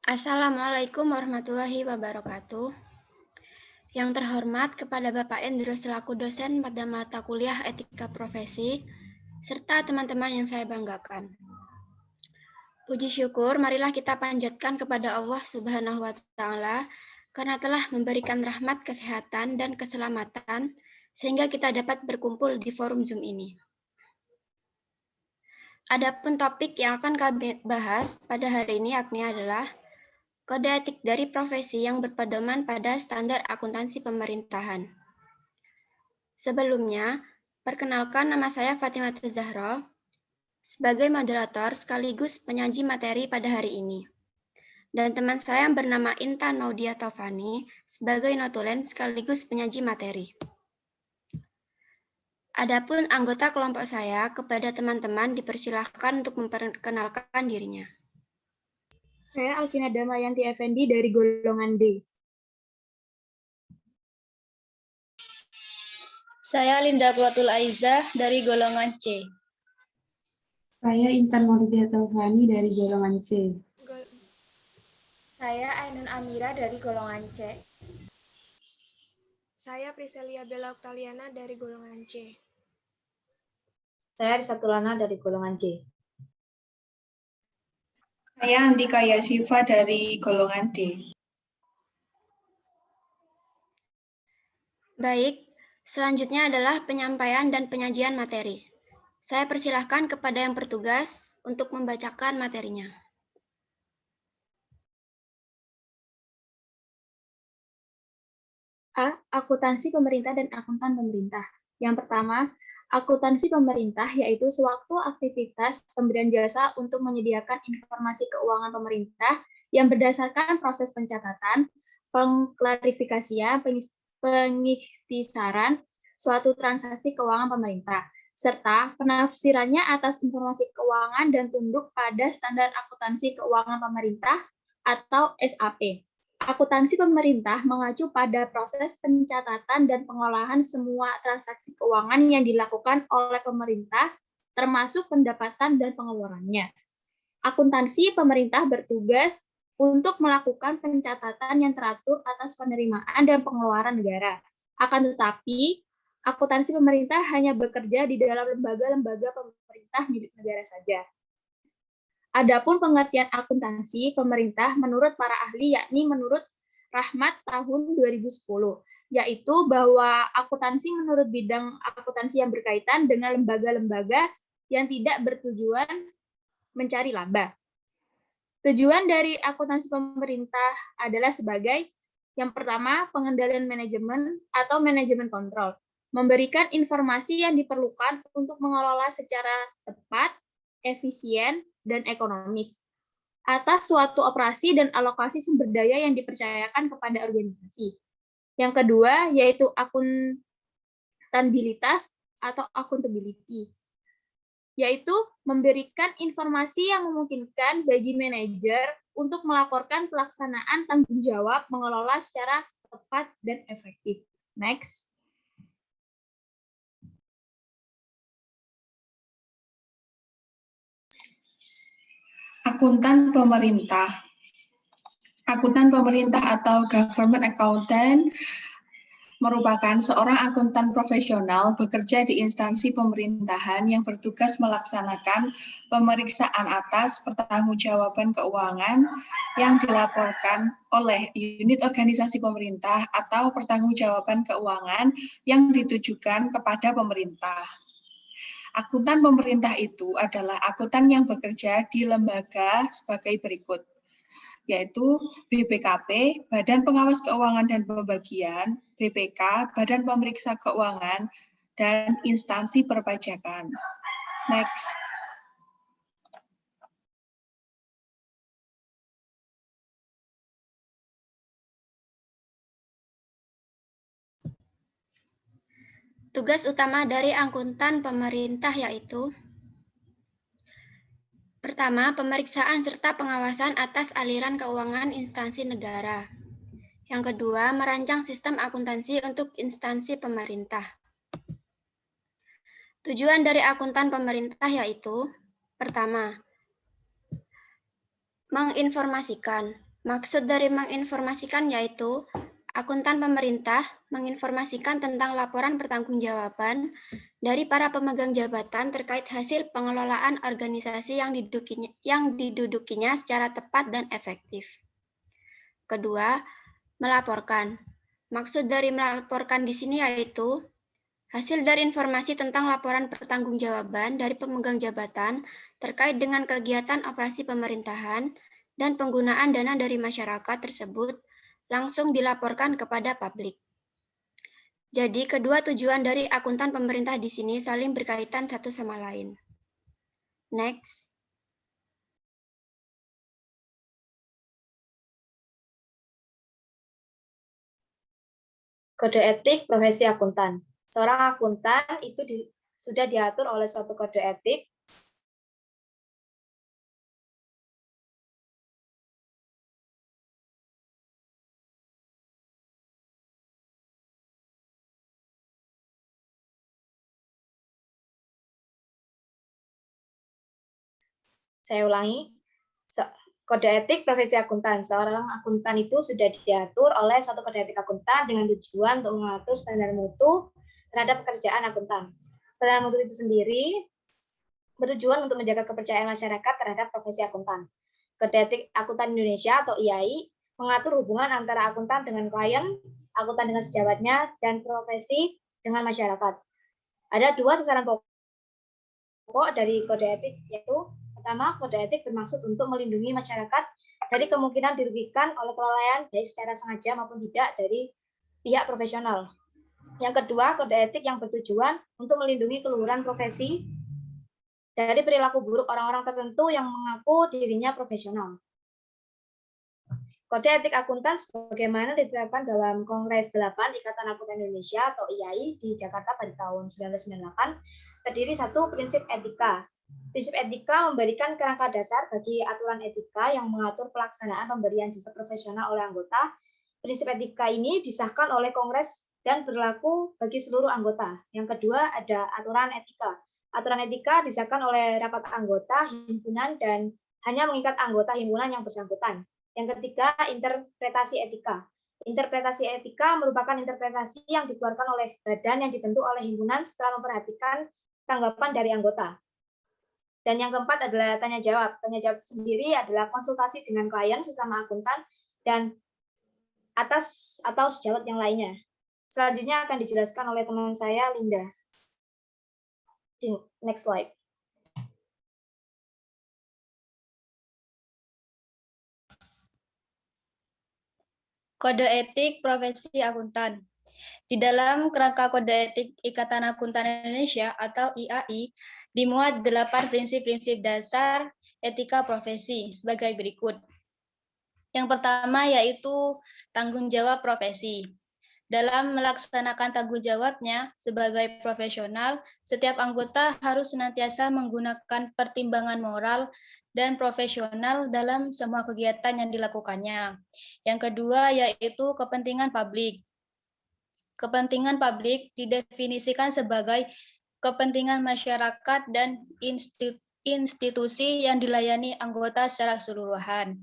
Assalamualaikum warahmatullahi wabarakatuh. Yang terhormat kepada Bapak Endro selaku dosen pada mata kuliah Etika Profesi, serta teman-teman yang saya banggakan. Puji syukur, marilah kita panjatkan kepada Allah Subhanahu wa Ta'ala karena telah memberikan rahmat, kesehatan, dan keselamatan sehingga kita dapat berkumpul di forum Zoom ini. Adapun topik yang akan kami bahas pada hari ini yakni adalah Kode etik dari profesi yang berpedoman pada standar akuntansi pemerintahan. Sebelumnya, perkenalkan nama saya Fatimah Zahra sebagai moderator sekaligus penyaji materi pada hari ini. Dan teman saya yang bernama Intan Maudia Taufani sebagai notulen sekaligus penyaji materi. Adapun anggota kelompok saya kepada teman-teman dipersilahkan untuk memperkenalkan dirinya. Saya Alvina Damayanti Effendi dari golongan D. Saya Linda Quratul Aizah dari golongan C. Saya Intan Maudia Taufani dari golongan C. Saya Ainun Amira dari golongan C. Saya Priselia Bella Oktaliana dari golongan C. Saya Risatulana dari golongan D. Saya Andika Yasifa dari golongan D. Baik, selanjutnya adalah penyampaian dan penyajian materi. Saya persilahkan kepada yang bertugas untuk membacakan materinya. A. Akuntansi pemerintah dan akuntan pemerintah. Yang pertama, akuntansi pemerintah yaitu suatu aktivitas pemberian jasa untuk menyediakan informasi keuangan pemerintah yang berdasarkan proses pencatatan, pengklarifikasian, pengikhtisaran suatu transaksi keuangan pemerintah, serta penafsirannya atas informasi keuangan dan tunduk pada standar akuntansi keuangan pemerintah atau SAP. Akuntansi pemerintah mengacu pada proses pencatatan dan pengolahan semua transaksi keuangan yang dilakukan oleh pemerintah, termasuk pendapatan dan pengeluarannya. Akuntansi pemerintah bertugas untuk melakukan pencatatan yang teratur atas penerimaan dan pengeluaran negara. Akan tetapi, akuntansi pemerintah hanya bekerja di dalam lembaga-lembaga pemerintah milik negara saja. Adapun pengertian akuntansi pemerintah menurut para ahli yakni menurut Rahmat tahun 2010, yaitu bahwa akuntansi menurut bidang akuntansi yang berkaitan dengan lembaga-lembaga yang tidak bertujuan mencari laba. Tujuan dari akuntansi pemerintah adalah sebagai yang pertama, pengendalian manajemen atau manajemen kontrol, memberikan informasi yang diperlukan untuk mengelola secara tepat, efisien, dan ekonomis atas suatu operasi dan alokasi sumber daya yang dipercayakan kepada organisasi. Yang kedua, yaitu akuntabilitas atau accountability, yaitu memberikan informasi yang memungkinkan bagi manajer untuk melaporkan pelaksanaan tanggung jawab mengelola secara tepat dan efektif. Next. Akuntan pemerintah. Akuntan pemerintah atau government accountant merupakan seorang akuntan profesional bekerja di instansi pemerintahan yang bertugas melaksanakan pemeriksaan atas pertanggungjawaban keuangan yang dilaporkan oleh unit organisasi pemerintah atau pertanggungjawaban keuangan yang ditujukan kepada pemerintah. Akuntan pemerintah itu adalah akuntan yang bekerja di lembaga sebagai berikut, yaitu BPKP, Badan Pengawas Keuangan dan Pembagian, BPK, Badan Pemeriksa Keuangan, dan instansi perpajakan. Next. Tugas utama dari akuntan pemerintah yaitu pertama, pemeriksaan serta pengawasan atas aliran keuangan instansi negara. Yang kedua, merancang sistem akuntansi untuk instansi pemerintah. Tujuan dari akuntan pemerintah yaitu pertama, menginformasikan, Maksud dari menginformasikan yaitu akuntan pemerintah menginformasikan tentang laporan pertanggungjawaban dari para pemegang jabatan terkait hasil pengelolaan organisasi yang didudukinya secara tepat dan efektif. Kedua, melaporkan. Maksud dari melaporkan di sini yaitu hasil dari informasi tentang laporan pertanggungjawaban dari pemegang jabatan terkait dengan kegiatan operasi pemerintahan dan penggunaan dana dari masyarakat tersebut langsung dilaporkan kepada publik. Jadi, kedua tujuan dari akuntan pemerintah di sini saling berkaitan satu sama lain. Next. Kode etik profesi akuntan. Seorang akuntan itu sudah diatur oleh suatu kode etik. Saya ulangi. Kode etik profesi akuntan. Seorang akuntan itu sudah diatur oleh suatu kode etik akuntan dengan tujuan untuk mengatur standar mutu terhadap pekerjaan akuntan. Standar mutu itu sendiri bertujuan untuk menjaga kepercayaan masyarakat terhadap profesi akuntan. Kode etik akuntan Indonesia atau IAI mengatur hubungan antara akuntan dengan klien, akuntan dengan sejawatnya, dan profesi dengan masyarakat. Ada dua sasaran pokok dari kode etik, yaitu pertama, kode etik bermaksud untuk melindungi masyarakat dari kemungkinan dirugikan oleh kelalaian baik secara sengaja maupun tidak dari pihak profesional. Yang kedua, kode etik yang bertujuan untuk melindungi keluhuran profesi dari perilaku buruk orang-orang tertentu yang mengaku dirinya profesional. Kode etik akuntan sebagaimana ditetapkan dalam Kongres 8 Ikatan Akuntan Indonesia atau IAI di Jakarta pada tahun 1998 terdiri satu prinsip etika. Prinsip etika memberikan kerangka dasar bagi aturan etika yang mengatur pelaksanaan pemberian jasa profesional oleh anggota. Prinsip etika ini disahkan oleh Kongres dan berlaku bagi seluruh anggota. Yang kedua ada aturan etika. Aturan etika disahkan oleh rapat anggota himpunan dan hanya mengikat anggota himpunan yang bersangkutan. Yang ketiga, interpretasi etika. Interpretasi etika merupakan interpretasi yang dikeluarkan oleh badan yang dibentuk oleh himpunan setelah memperhatikan tanggapan dari anggota. Dan yang keempat adalah tanya jawab. Tanya jawab sendiri adalah konsultasi dengan klien sesama akuntan dan atas atau sejawat yang lainnya. Selanjutnya akan dijelaskan oleh teman saya, Linda. Next slide. Kode etik profesi akuntan. Di dalam kerangka kode etik Ikatan Akuntan Indonesia atau IAI dimuat 8 prinsip-prinsip dasar etika profesi sebagai berikut. Yang pertama yaitu tanggung jawab profesi. Dalam melaksanakan tanggung jawabnya sebagai profesional, setiap anggota harus senantiasa menggunakan pertimbangan moral dan profesional dalam semua kegiatan yang dilakukannya. Yang kedua yaitu kepentingan publik. Kepentingan publik didefinisikan sebagai kepentingan masyarakat dan institusi yang dilayani anggota secara keseluruhan.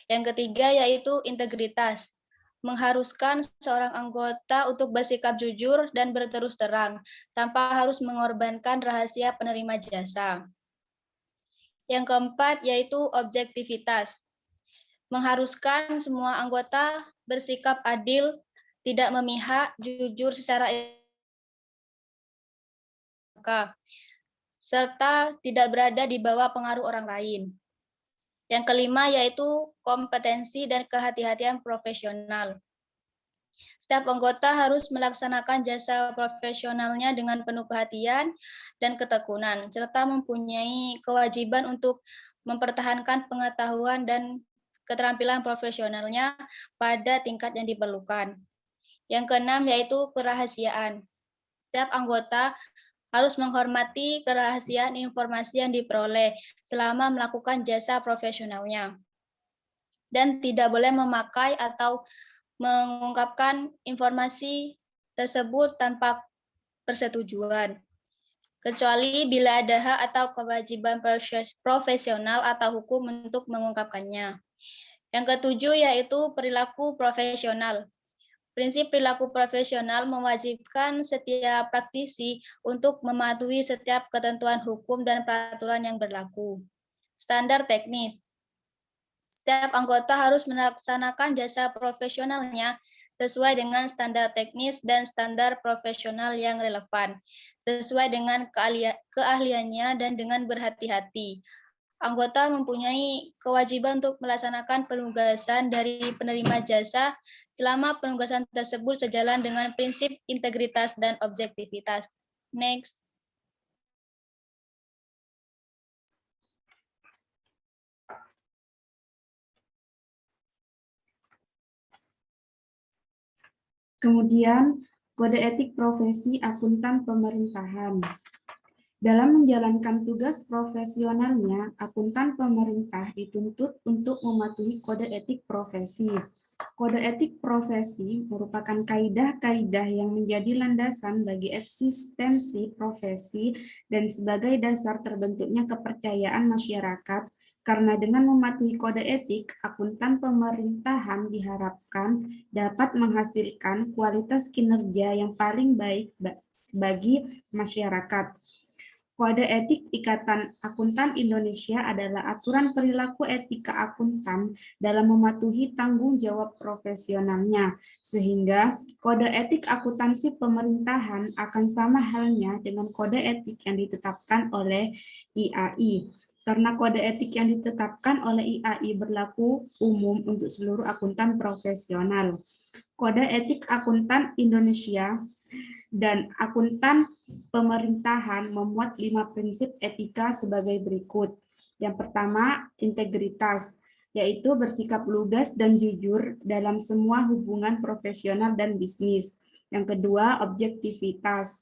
Yang ketiga yaitu integritas. Mengharuskan seorang anggota untuk bersikap jujur dan berterus terang, tanpa harus mengorbankan rahasia penerima jasa. Yang keempat yaitu objektivitas. Mengharuskan semua anggota bersikap adil, tidak memihak, jujur secara serta tidak berada di bawah pengaruh orang lain. Yang kelima yaitu kompetensi dan kehati-hatian profesional. Setiap anggota harus melaksanakan jasa profesionalnya dengan penuh perhatian dan ketekunan, serta mempunyai kewajiban untuk mempertahankan pengetahuan dan keterampilan profesionalnya pada tingkat yang diperlukan. Yang keenam yaitu kerahasiaan. Setiap anggota harus menghormati kerahasiaan informasi yang diperoleh selama melakukan jasa profesionalnya. Dan tidak boleh memakai atau mengungkapkan informasi tersebut tanpa persetujuan, kecuali bila ada hak atau kewajiban profesional atau hukum untuk mengungkapkannya. Yang ketujuh yaitu perilaku profesional. Prinsip perilaku profesional mewajibkan setiap praktisi untuk mematuhi setiap ketentuan hukum dan peraturan yang berlaku. Standar teknis. Setiap anggota harus melaksanakan jasa profesionalnya sesuai dengan standar teknis dan standar profesional yang relevan, sesuai dengan keahliannya dan dengan berhati-hati. Anggota mempunyai kewajiban untuk melaksanakan penugasan dari penerima jasa selama penugasan tersebut sejalan dengan prinsip integritas dan objektivitas. Next. Kemudian, kode etik profesi akuntan pemerintahan. Dalam menjalankan tugas profesionalnya, akuntan pemerintah dituntut untuk mematuhi kode etik profesi. Kode etik profesi merupakan kaidah-kaidah yang menjadi landasan bagi eksistensi profesi dan sebagai dasar terbentuknya kepercayaan masyarakat. Karena dengan mematuhi kode etik, akuntan pemerintahan diharapkan dapat menghasilkan kualitas kinerja yang paling baik bagi masyarakat. Kode etik Ikatan Akuntan Indonesia adalah aturan perilaku etika akuntan dalam mematuhi tanggung jawab profesionalnya, sehingga kode etik akuntansi pemerintahan akan sama halnya dengan kode etik yang ditetapkan oleh IAI. Karena kode etik yang ditetapkan oleh IAI berlaku umum untuk seluruh akuntan profesional. Kode etik akuntan Indonesia dan akuntan pemerintahan memuat 5 prinsip etika sebagai berikut. Yang pertama, integritas, yaitu bersikap lugas dan jujur dalam semua hubungan profesional dan bisnis. Yang kedua, objektivitas,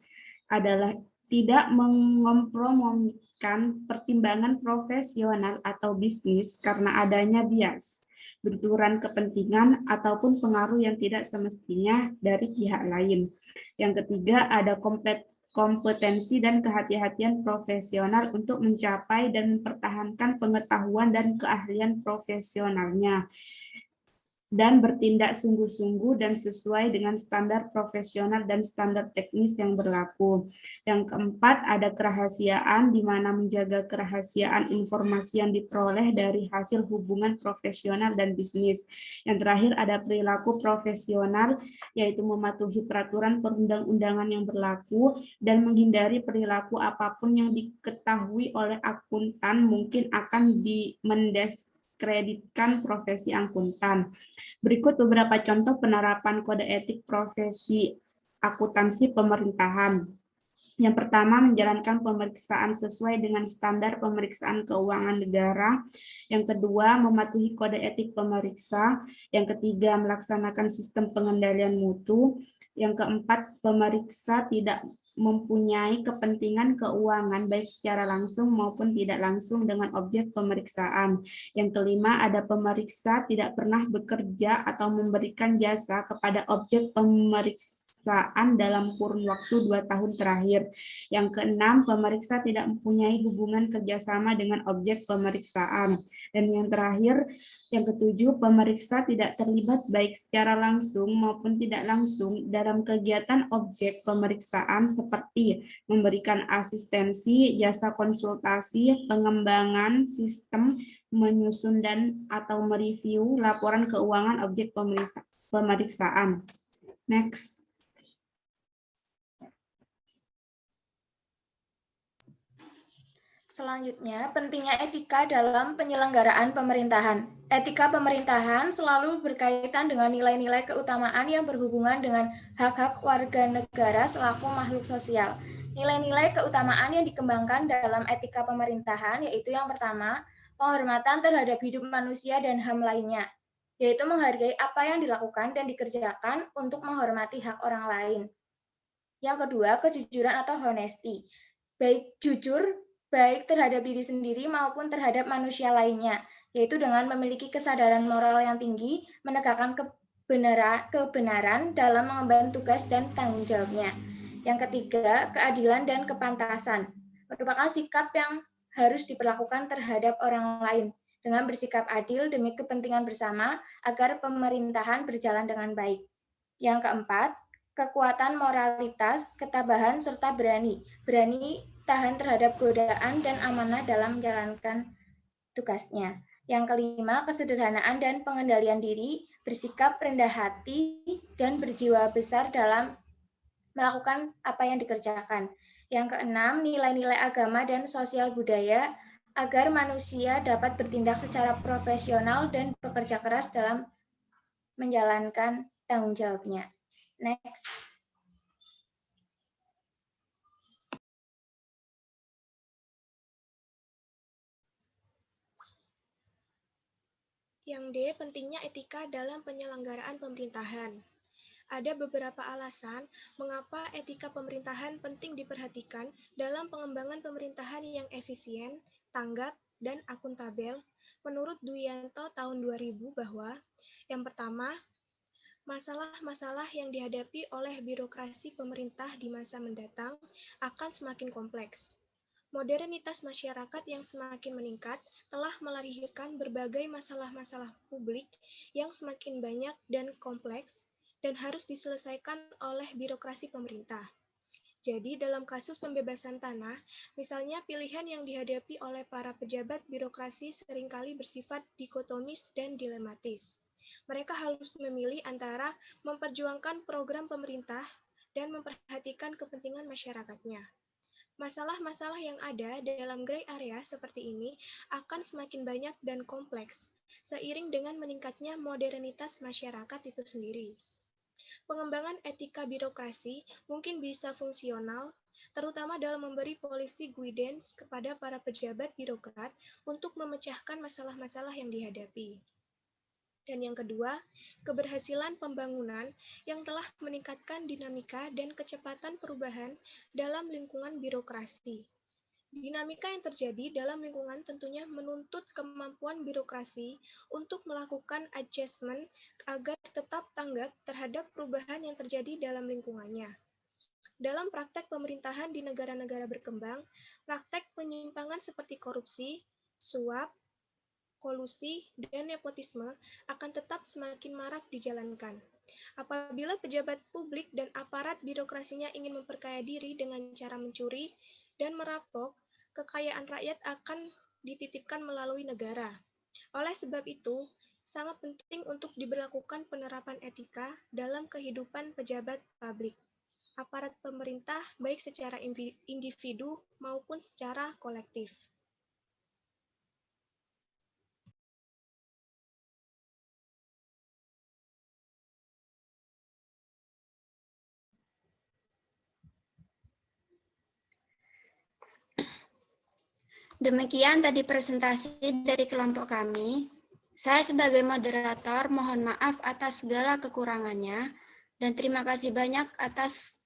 adalah tidak mengompromikan pertimbangan profesional atau bisnis karena adanya bias, benturan kepentingan, ataupun pengaruh yang tidak semestinya dari pihak lain. Yang ketiga, ada kompetensi dan kehati-hatian profesional untuk mencapai dan mempertahankan pengetahuan dan keahlian profesionalnya, dan bertindak sungguh-sungguh dan sesuai dengan standar profesional dan standar teknis yang berlaku. Yang keempat, ada kerahasiaan, di mana menjaga kerahasiaan informasi yang diperoleh dari hasil hubungan profesional dan bisnis. Yang terakhir, ada perilaku profesional, yaitu mematuhi peraturan perundang-undangan yang berlaku dan menghindari perilaku apapun yang diketahui oleh akuntan mungkin akan mendiskreditkan profesi akuntan. Berikut beberapa contoh penerapan kode etik profesi akuntansi pemerintahan. Yang pertama, menjalankan pemeriksaan sesuai dengan standar pemeriksaan keuangan negara. Yang kedua, mematuhi kode etik pemeriksa. Yang ketiga, melaksanakan sistem pengendalian mutu. Yang keempat, pemeriksa tidak mempunyai kepentingan keuangan baik secara langsung maupun tidak langsung dengan objek pemeriksaan. Yang kelima, ada pemeriksa tidak pernah bekerja atau memberikan jasa kepada objek pemeriksaan dalam kurun waktu 2 tahun terakhir. Yang keenam, pemeriksa tidak mempunyai hubungan kerjasama dengan objek pemeriksaan. Dan yang terakhir, yang ketujuh, pemeriksa tidak terlibat baik secara langsung maupun tidak langsung dalam kegiatan objek pemeriksaan seperti memberikan asistensi, jasa konsultasi, pengembangan sistem, menyusun dan atau mereview laporan keuangan objek pemeriksaan. Next. Selanjutnya, pentingnya etika dalam penyelenggaraan pemerintahan. Etika pemerintahan selalu berkaitan dengan nilai-nilai keutamaan yang berhubungan dengan hak-hak warga negara selaku makhluk sosial. Nilai-nilai keutamaan yang dikembangkan dalam etika pemerintahan yaitu yang pertama, penghormatan terhadap hidup manusia dan HAM lainnya, yaitu menghargai apa yang dilakukan dan dikerjakan untuk menghormati hak orang lain. Yang kedua, kejujuran atau honesty, baik jujur baik terhadap diri sendiri maupun terhadap manusia lainnya, yaitu dengan memiliki kesadaran moral yang tinggi, menegakkan kebenaran dalam mengemban tugas dan tanggung jawabnya. Yang ketiga, keadilan dan kepantasan, merupakan sikap yang harus diperlakukan terhadap orang lain, dengan bersikap adil demi kepentingan bersama agar pemerintahan berjalan dengan baik. Yang keempat, kekuatan moralitas, ketabahan, serta berani tahan terhadap godaan dan amanah dalam menjalankan tugasnya. Yang kelima, kesederhanaan dan pengendalian diri, bersikap rendah hati dan berjiwa besar dalam melakukan apa yang dikerjakan. Yang keenam, nilai-nilai agama dan sosial budaya agar manusia dapat bertindak secara profesional dan bekerja keras dalam menjalankan tanggung jawabnya. Next. Yang D, pentingnya etika dalam penyelenggaraan pemerintahan. Ada beberapa alasan mengapa etika pemerintahan penting diperhatikan dalam pengembangan pemerintahan yang efisien, tanggap, dan akuntabel. Menurut Duyanto tahun 2000 bahwa yang pertama, masalah-masalah yang dihadapi oleh birokrasi pemerintah di masa mendatang akan semakin kompleks. Modernitas masyarakat yang semakin meningkat telah melahirkan berbagai masalah-masalah publik yang semakin banyak dan kompleks dan harus diselesaikan oleh birokrasi pemerintah. Jadi dalam kasus pembebasan tanah, misalnya pilihan yang dihadapi oleh para pejabat birokrasi seringkali bersifat dikotomis dan dilematis. Mereka harus memilih antara memperjuangkan program pemerintah dan memperhatikan kepentingan masyarakatnya. Masalah-masalah yang ada dalam gray area seperti ini akan semakin banyak dan kompleks, seiring dengan meningkatnya modernitas masyarakat itu sendiri. Pengembangan etika birokrasi mungkin bisa fungsional, terutama dalam memberi policy guidance kepada para pejabat birokrat untuk memecahkan masalah-masalah yang dihadapi. Dan yang kedua, keberhasilan pembangunan yang telah meningkatkan dinamika dan kecepatan perubahan dalam lingkungan birokrasi. Dinamika yang terjadi dalam lingkungan tentunya menuntut kemampuan birokrasi untuk melakukan adjustment agar tetap tanggap terhadap perubahan yang terjadi dalam lingkungannya. Dalam praktek pemerintahan di negara-negara berkembang, praktek penyimpangan seperti korupsi, suap, kolusi, dan nepotisme akan tetap semakin marak dijalankan. Apabila pejabat publik dan aparat birokrasinya ingin memperkaya diri dengan cara mencuri dan merampok, kekayaan rakyat akan dititipkan melalui negara. Oleh sebab itu, sangat penting untuk diberlakukan penerapan etika dalam kehidupan pejabat publik, aparat pemerintah baik secara individu maupun secara kolektif. Demikian tadi presentasi dari kelompok kami. Saya sebagai moderator mohon maaf atas segala kekurangannya dan terima kasih banyak atas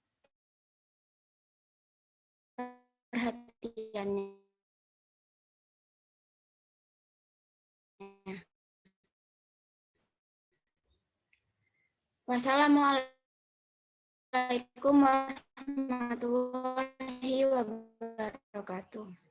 perhatiannya. Wassalamualaikum warahmatullahi wabarakatuh.